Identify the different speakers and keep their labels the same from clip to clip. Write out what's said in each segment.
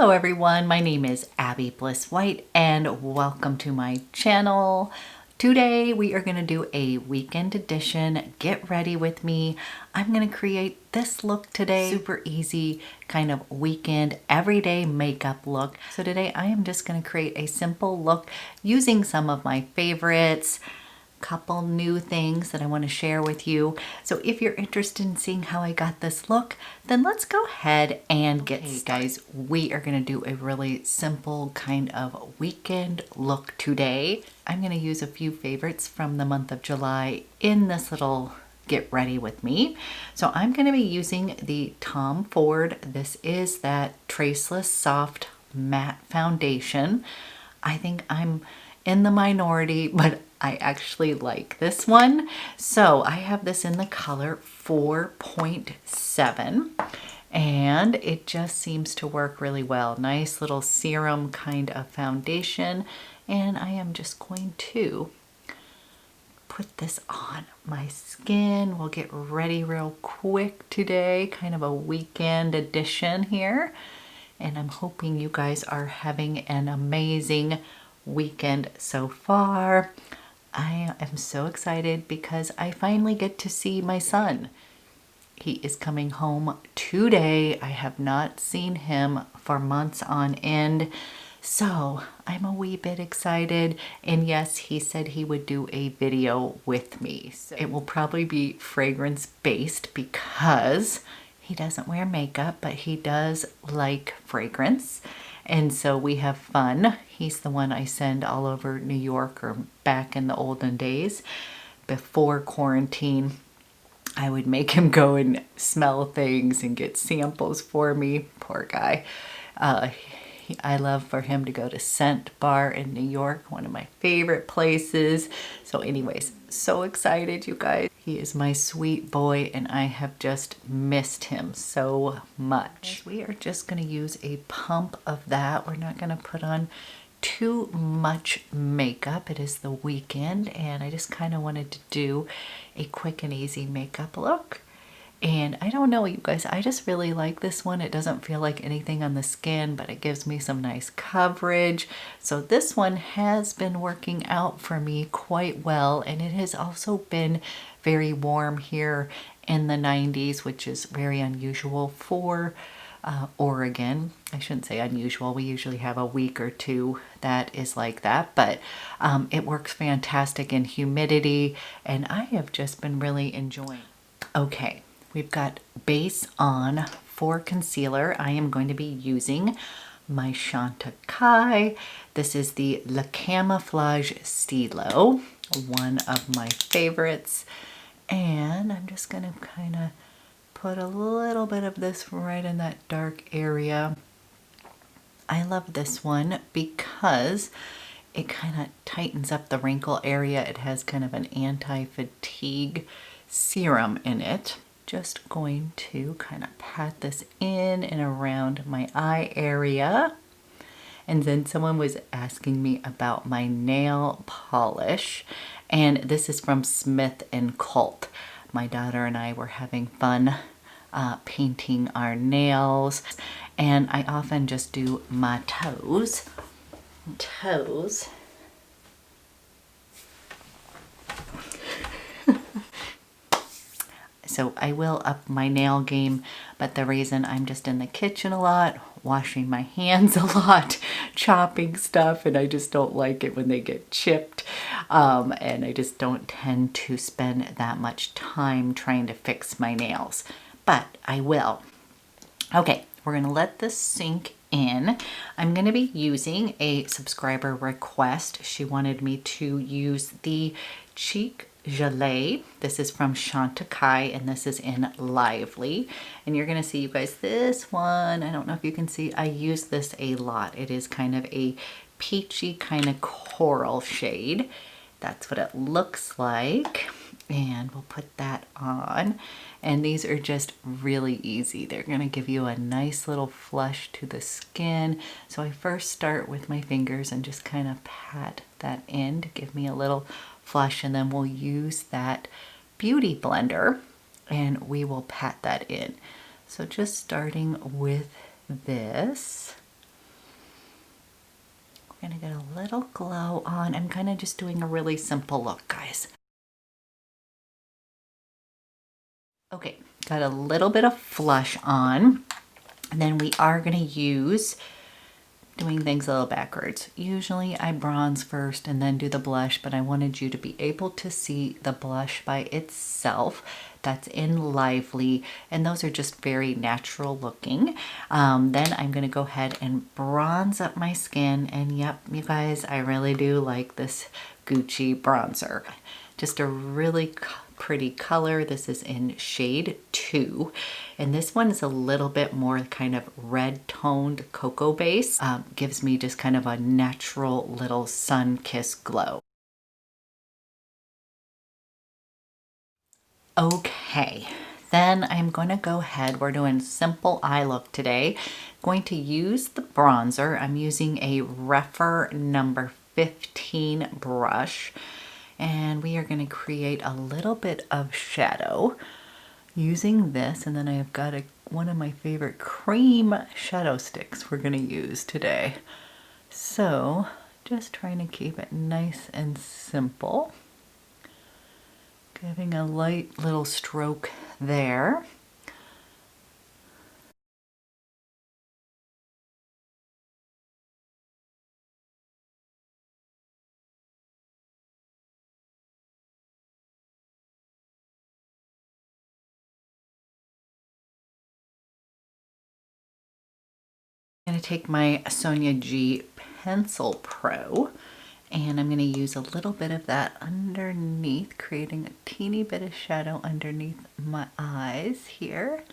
Speaker 1: Hello everyone, my name is Abby Bliss White and welcome to my channel. Today we are going to do a weekend edition. Get ready with me. I'm going to create this look today. Super easy kind of weekend everyday makeup look. So today I am just going to create a simple look using some of my favorites. Couple new things that I want to share with you. So if you're interested in seeing how I got this look, then let's go ahead and get started. Guys, we are going to do a really simple kind of weekend look today. I'm going to use a few favorites from the month of July in this little get ready with me. So I'm going to be using the Tom Ford. This is that Traceless Soft Matte Foundation. I think I'm in the minority, but I actually like this one. So I have this in the color 4.7 and it just seems to work really well. Nice little serum kind of foundation. And I am just going to put this on my skin. We'll get ready real quick today, kind of a weekend edition here. And I'm hoping you guys are having an amazing weekend so far. I am so excited because I finally get to see my son. He is coming home today. I have not seen him for months on end, so I'm a wee bit excited. And yes, he said he would do a video with me. So it will probably be fragrance based because he doesn't wear makeup, but he does like fragrance. And so we have fun. He's the one I send all over New York, or back in the olden days before quarantine. I would make him go and smell things and get samples for me. Poor guy. I love for him to go to Scent Bar in New York, one of my favorite places. So anyways, so excited, you guys. He is my sweet boy and I have just missed him so much. We are just going to use a pump of that. We're not going to put on too much makeup. It is the weekend and I just kind of wanted to do a quick and easy makeup look. And I don't know, you guys, I just really like this one. It doesn't feel like anything on the skin, but it gives me some nice coverage. So this one has been working out for me quite well. And it has also been very warm here in the 90s, which is very unusual for Oregon. I shouldn't say unusual. We usually have a week or two that is like that, but it works fantastic in humidity. And I have just been really enjoying. Okay. We've got base on for concealer. I am going to be using my Chantecaille. This is the CAMOFLAGE STYLO, one of my favorites. And I'm just going to kind of put a little bit of this right in that dark area. I love this one because it kind of tightens up the wrinkle area. It has kind of an anti-fatigue serum in it. Just going to kind of pat this in and around my eye area. And then someone was asking me about my nail polish, and this is from Smith & Colt. My daughter and I were having fun painting our nails, and I often just do my toes. So I will up my nail game, but the reason I'm just in the kitchen a lot, washing my hands a lot, chopping stuff, and I just don't like it when they get chipped. And I just don't tend to spend that much time trying to fix my nails, but I will. Okay, we're gonna let this sink in. I'm gonna be using a subscriber request. She wanted me to use the Cheek GELEE. This is from Chantecaille and this is in Lively. And you're going to see, you guys, this one, I don't know if you can see, I use this a lot. It is kind of a peachy kind of coral shade. That's what it looks like. And we'll put that on. And these are just really easy. They're going to give you a nice little flush to the skin. So I first start with my fingers and just kind of pat that in to give me a little flush, and then we'll use that beauty blender and we will pat that in. So just starting with this, Gonna get a little glow on. I'm kind of just doing a really simple look, guys. Okay, got a little bit of flush on. And then we are gonna use, doing things a little backwards. Usually I bronze first and then do the blush, but I wanted you to be able to see the blush by itself. That's in Lively, and those are just very natural looking. Then I'm gonna go ahead and bronze up my skin, and yep, you guys, I really do like this Gucci bronzer. Just a really pretty color. This is in shade 2, and this one is a little bit more kind of red toned cocoa base. Gives me just kind of a natural little sun-kissed glow. Okay, then I'm going to go ahead. We're doing simple eye look today. Going to use the bronzer. I'm using a Refer number 15 brush, and we are going to create a little bit of shadow using this. And then I've got one of my favorite cream shadow sticks we're going to use today. So just trying to keep it nice and simple. Giving a light little stroke there. I'm going to take my Sonia G Pencil Pro, and I'm going to use a little bit of that underneath, creating a teeny bit of shadow underneath my eyes here,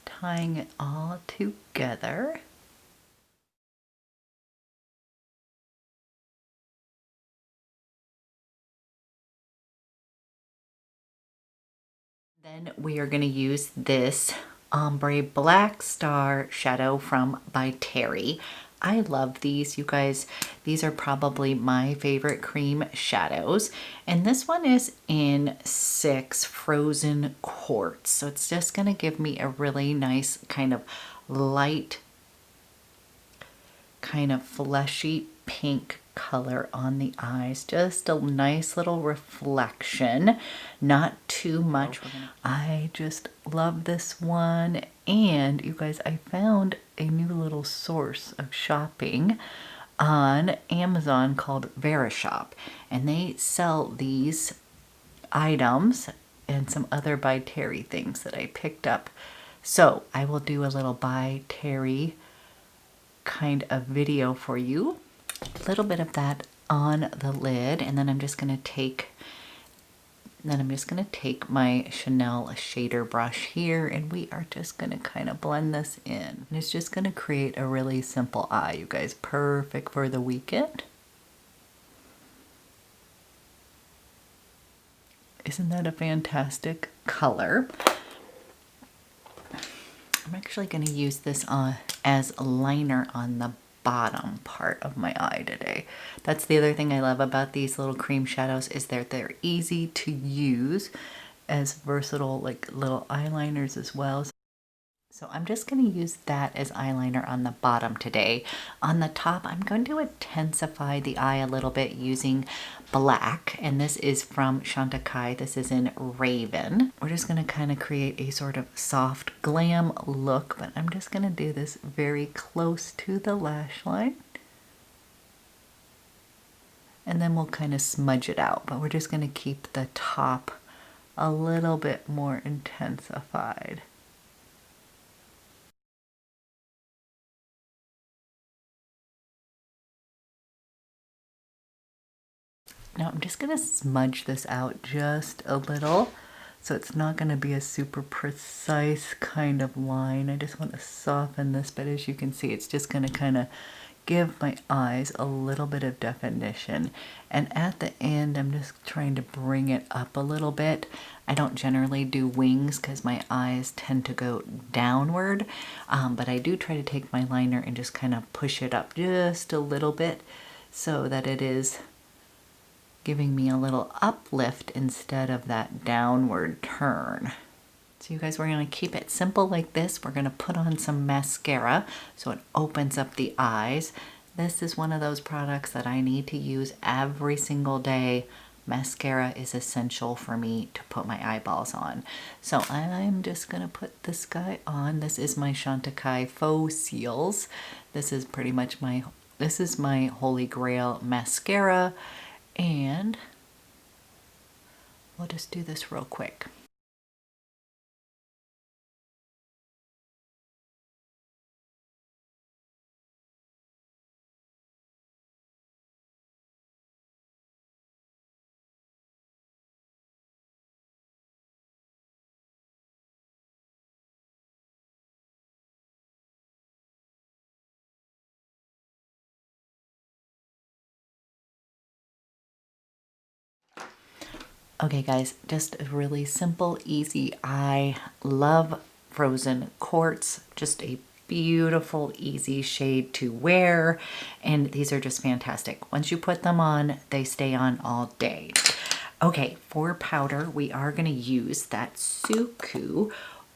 Speaker 1: tying it all together. Then we are going to use this Ombre Black Star shadow from by Terry. I love these, you guys. These are probably my favorite cream shadows. And this one is in 6 Frozen Quartz. So it's just going to give me a really nice kind of light, kind of fleshy pink color on the eyes. Just a nice little reflection, not too much. I just love this one. And you guys, I found a new little source of shopping on Amazon called VERISHOP, and they sell these items and some other by Terry things that I picked up. So I will do a little by Terry kind of video for you. A little bit of that on the lid, and then I'm just going to take my Chanel shader brush here, and we are just going to kind of blend this in. And it's just going to create a really simple eye, you guys. Perfect for the weekend. Isn't that a fantastic color? I'm actually going to use this as a liner on the bottom part of my eye today. That's the other thing I love about these little cream shadows, is they're easy to use as versatile like little eyeliners as well. So I'm just going to use that as eyeliner on the bottom today. On the top, I'm going to intensify the eye a little bit using black, and this is from Chantecaille. This is in Raven. We're just going to kind of create a sort of soft glam look, but I'm just going to do this very close to the lash line. And then we'll kind of smudge it out, but we're just going to keep the top a little bit more intensified. Now I'm just going to smudge this out just a little, so it's not going to be a super precise kind of line. I just want to soften this, but as you can see, it's just going to kind of give my eyes a little bit of definition. And at the end, I'm just trying to bring it up a little bit. I don't generally do wings because my eyes tend to go downward, but I do try to take my liner and just kind of push it up just a little bit so that it is giving me a little uplift instead of that downward turn. So you guys, we're going to keep it simple like this. We're going to put on some mascara so it opens up the eyes. This is one of those products that I need to use every single day. Mascara is essential for me to put my eyeballs on. So I'm just gonna put this guy on. This is my Chantecaille Faux CILS. This is pretty much this is my holy grail mascara, and we'll just do this real quick. Okay guys, just a really simple, easy. I love Frozen Quartz, just a beautiful, easy shade to wear. And these are just fantastic. Once you put them on, they stay on all day. Okay, for powder, we are gonna use that Suku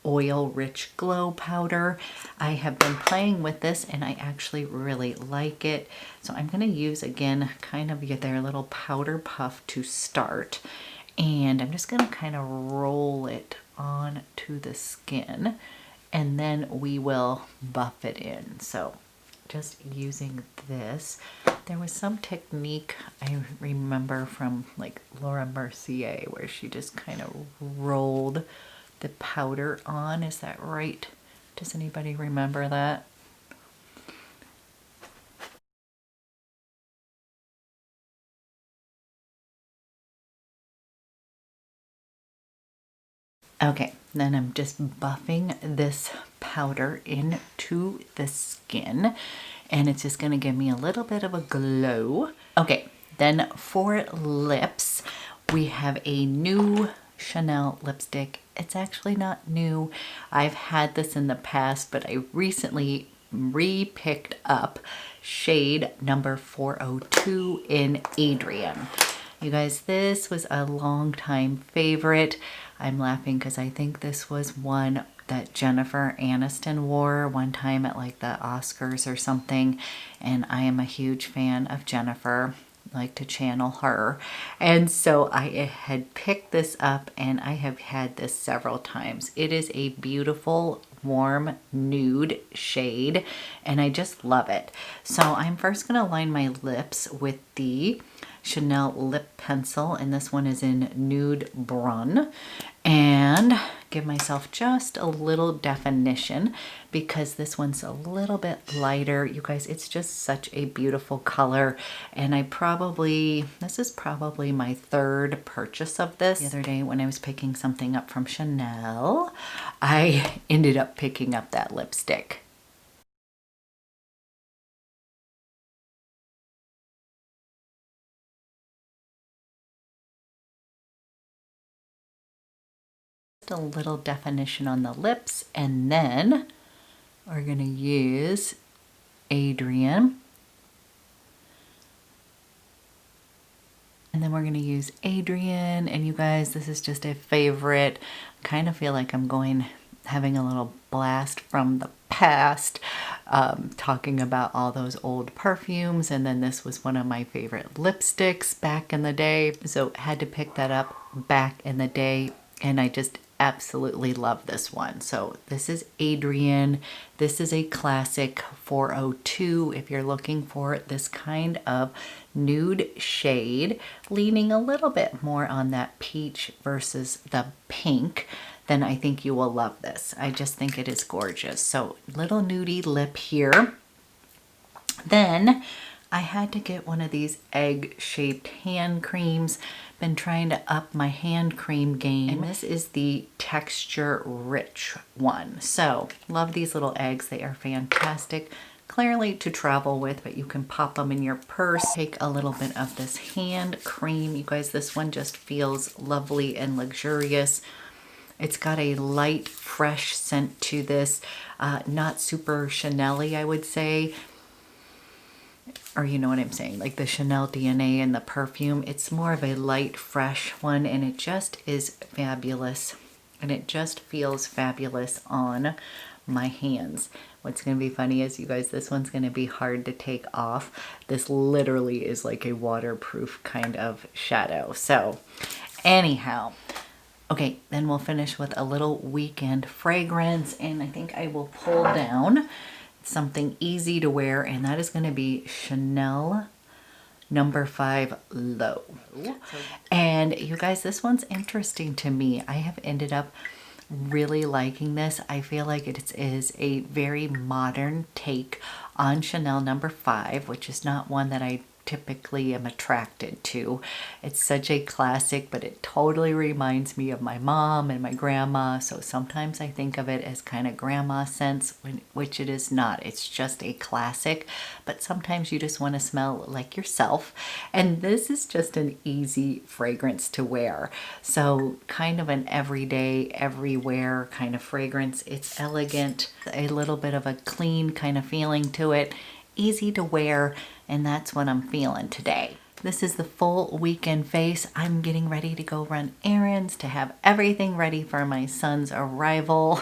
Speaker 1: Oil Rich Glow Powder. I have been playing with this and I actually really like it. So I'm gonna use, again, kind of their little powder puff to start. And I'm just gonna kind of roll it onto the skin and then we will buff it in. So just using this. There was some technique I remember from like Laura Mercier where she just kind of rolled the powder on. Is that right? Does anybody remember that? Okay, then I'm just buffing this powder into the skin and it's just gonna give me a little bit of a glow. Okay, then for lips, we have a new Chanel lipstick. It's actually not new. I've had this in the past, but I recently re-picked up shade number 402 in Adrienne. You guys, this was a long time favorite. I'm laughing because I think this was one that Jennifer Aniston wore one time at like the Oscars or something. And I am a huge fan of Jennifer, like to channel her. And so I had picked this up and I have had this several times. It is a beautiful warm nude shade and I just love it. So I'm first going to line my lips with the Chanel lip pencil, and this one is in Nude Brun, and give myself just a little definition because this one's a little bit lighter. You guys, it's just such a beautiful color, and this is probably my third purchase of this. The other day when I was picking something up from Chanel, I ended up picking up that lipstick. A little definition on the lips, and then we're going to use Adrienne, and then we're going to use Adrienne. And you guys, this is just a favorite. I kind of feel like I'm having a little blast from the past, talking about all those old perfumes, and then this was one of my favorite lipsticks back in the day, so had to pick that up back in the day, and I just absolutely love this one. So this is Adrienne. This is a classic 402 if you're looking for this kind of nude shade, leaning a little bit more on that peach versus the pink. Then I think you will love this. I just think it is gorgeous. So little nudie lip here. Then I had to get one of these egg-shaped hand creams. Been trying to up my hand cream game, and this is the Texture Rich one. So love these little eggs. They are fantastic. Clearly to travel with, but you can pop them in your purse. Take a little bit of this hand cream. You guys, this one just feels lovely and luxurious. It's got a light, fresh scent to this. Not super Chanel-y, I would say. Or you know what I'm saying, like the Chanel DNA in the perfume. It's more of a light, fresh one, and it just is fabulous. and it just feels fabulous on my hands. What's going to be funny is, you guys, this one's going to be hard to take off. This literally is like a waterproof kind of shadow. So anyhow, okay, then we'll finish with a little weekend fragrance, and I think I will pull down something easy to wear, and that is going to be Chanel No. 5 Low. And you guys, this one's interesting to me. I have ended up really liking this. I feel like it is a very modern take on Chanel No. 5, which is not one that I typically am attracted to. It's such a classic, but it totally reminds me of my mom and my grandma. So sometimes I think of it as kind of grandma scents, which it is not. It's just a classic, but sometimes you just want to smell like yourself. And this is just an easy fragrance to wear. So kind of an everyday, everywhere kind of fragrance. It's elegant, a little bit of a clean kind of feeling to it, easy to wear, and that's what I'm feeling today. This is the full weekend face. I'm getting ready to go run errands to have everything ready for my son's arrival.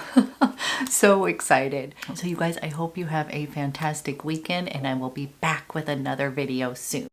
Speaker 1: So excited. So you guys, I hope you have a fantastic weekend, and I will be back with another video soon.